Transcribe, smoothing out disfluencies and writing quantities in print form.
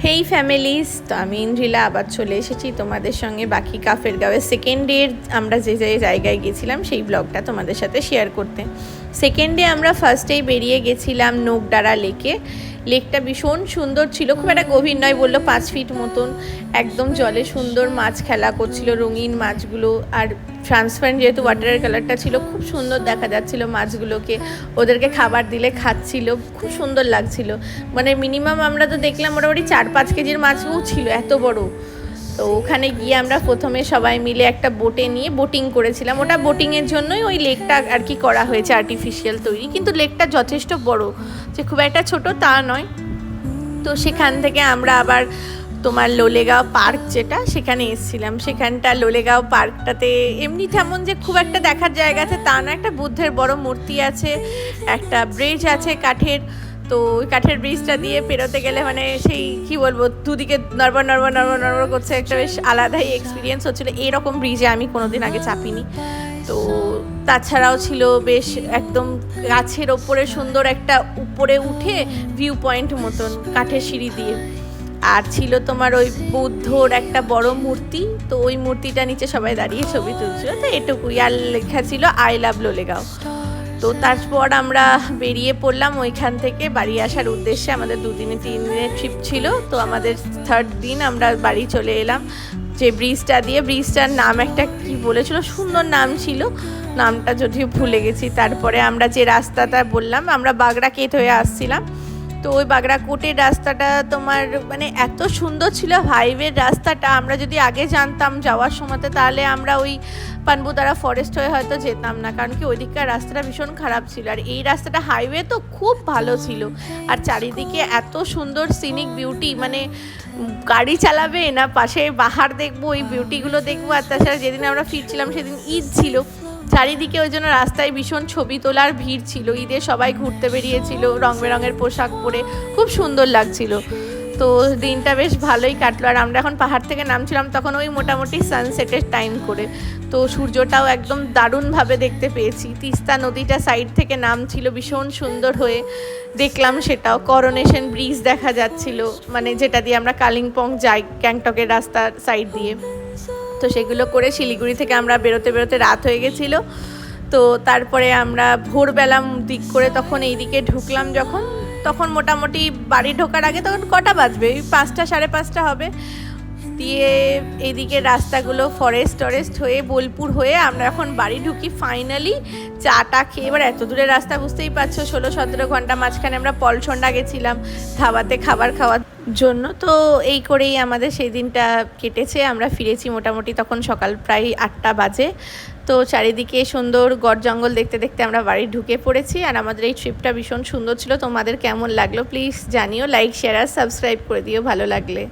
হেই families, তো আমি ইন্দ্রিলা আবার চলে এসেছি তোমাদের সঙ্গে বাকি কাফের গাঁওয়ের সেকেন্ড ডে আমরা যে যে জায়গায় গেছিলাম সেই ব্লগটা তোমাদের সাথে শেয়ার করতে। সেকেন্ড ডে আমরা ফার্স্টেই বেরিয়ে গেছিলাম নোকডারা লেকে। লেকটা ভীষণ সুন্দর ছিল, খুব একটা গভীর নয়, বললো 5 ফিট মতন। একদম জলে সুন্দর মাছ খেলা করছিল, রঙিন মাছগুলো, আর ট্রান্সপারেন্ট যেহেতু ওয়াটারের কালারটা ছিল, খুব সুন্দর দেখা যাচ্ছিল মাছগুলোকে। ওদেরকে খাবার দিলে খাচ্ছিল, খুব সুন্দর লাগছিল। মানে মিনিমাম আমরা তো দেখলাম মোটামুটি 4-5 কেজির মাছও ছিল, এত বড়। তো ওখানে গিয়ে আমরা প্রথমে সবাই মিলে একটা বোটে নিয়ে বোটিং করেছিলাম। ওটা বোটিংয়ের জন্যই ওই লেকটা আর কি করা হয়েছে, আর্টিফিশিয়াল তৈরি, কিন্তু লেকটা যথেষ্ট বড়, যে খুব একটা ছোট তা নয়। তো সেখান থেকে আমরা আবার তোমার লোলেগাঁও পার্ক যেটা, সেখানে এসেছিলাম। সেখানটা লোলেগাঁও পার্কটাতে এমনি তেমন যে খুব একটা দেখার জায়গা আছে তা না, একটা বুদ্ধের বড় মূর্তি আছে, একটা ব্রিজ আছে কাঠের। তো ওই কাঠের ব্রিজটা দিয়ে পেরোতে গেলে মানে সেই কী বলবো, দুদিকে নড়বড় নড়বড় নড়বড় নড়বড় করছে, একটা বেশ আলাদাই এক্সপিরিয়েন্স হচ্ছিলো। এরকম ব্রিজে আমি কোনোদিন আগে চাপিনি। তো তাছাড়াও ছিল বেশ একদম গাছের ওপরে সুন্দর একটা উপরে উঠে ভিউ পয়েন্ট মতন কাঠের সিঁড়ি দিয়ে। আর ছিল তোমার ওই বুদ্ধর একটা বড় মূর্তি, তো ওই মূর্তিটা নিচে সবাই দাঁড়িয়ে ছবি তুলছিল। তো এটুকুই, আর লেখা ছিল আই লাভ লোলেগাঁও। তো তারপর আমরা বেরিয়ে পড়লাম ওইখান থেকে বাড়ি আসার উদ্দেশ্যে। আমাদের 2-3 দিনের ট্রিপ ছিল, তো আমাদের 3rd দিন আমরা বাড়ি চলে এলাম যে ব্রিজটা দিয়ে। ব্রিজটার নাম একটা কি বলেছিল, সুন্দর নাম ছিল, নামটা যদিও ভুলে গেছি। তারপরে আমরা যে রাস্তাটা বললাম, আমরা বাগড়াকেট হয়ে আসছিলাম, তো ওই বাগড়াকোটের রাস্তাটা তোমার মানে এত সুন্দর ছিল, হাইওয়ের রাস্তাটা। আমরা যদি আগে জানতাম যাওয়ার সময়তে, তাহলে আমরা ওই পানবুদারা ফরেস্ট হয়ে হয়তো যেতাম না, কারণ কি ওই দিককার রাস্তাটা ভীষণ খারাপ ছিল। আর এই রাস্তাটা হাইওয়ে তো খুব ভালো ছিল, আর চারিদিকে এত সুন্দর সিনিক বিউটি, মানে গাড়ি চালাবে না পাশে পাহাড় দেখবো, ওই বিউটিগুলো দেখবো। আর তাছাড়া যেদিন আমরা ফিরছিলাম সেদিন ঈদ ছিল, চারিদিকে ওই জন্য রাস্তায় ভীষণ ছবি তোলার ভিড় ছিল। ঈদে সবাই ঘুরতে বেরিয়েছিল রং বেরঙের পোশাক পরে, খুব সুন্দর লাগছিল। তো দিনটা বেশ ভালোই কাটলো। আর আমরা এখন পাহাড় থেকে নামছিলাম তখন ওই মোটামুটি সানসেটের টাইম করে, তো সূর্যটাও একদম দারুণভাবে দেখতে পেয়েছি। তিস্তা নদীটা সাইড থেকে নামছিল ভীষণ সুন্দর হয়ে, দেখলাম সেটাও। করোনেশন ব্রিজ দেখা যাচ্ছিল, মানে যেটা দিয়ে আমরা কালিম্পং যাই গ্যাংটকের রাস্তার সাইড দিয়ে। তো সেগুলো করে শিলিগুড়ি থেকে আমরা বেরোতে বেরোতে রাত হয়ে গেছিলো। তো তারপরে আমরা ভোরবেলা দিক করে তখন এইদিকে ঢুকলাম যখন, তখন মোটামুটি বাড়ি ঢোকার আগে তখন কটা বাজবে, ওই 5টা 5:30 হবে। দিয়ে এইদিকে রাস্তাগুলো ফরেস্ট হয়ে বোলপুর হয়ে আমরা এখন বাড়ি ঢুকি ফাইনালি। চাটা খেয়ে, এবার এত দূরের রাস্তা বুঝতেই পারছো, 16-17 ঘন্টা। মাঝখানে আমরা পলসন্ডা গেছিলাম ধাবাতে খাবার খাওয়ার জন্য। তো এই করেই আমাদের সেই দিনটা কেটেছে। আমরা ফিরেছি মোটামুটি তখন সকাল প্রায় 8টা বাজে। তো চারিদিকে সুন্দর গড় জঙ্গল দেখতে দেখতে আমরা বাড়ি ঢুকে পড়েছি। আর আমাদের এই ট্রিপটা ভীষণ সুন্দর ছিল। তোমাদের কেমন লাগলো প্লিজ জানিও, লাইক শেয়ার আর সাবস্ক্রাইব করে দিও ভালো লাগলে।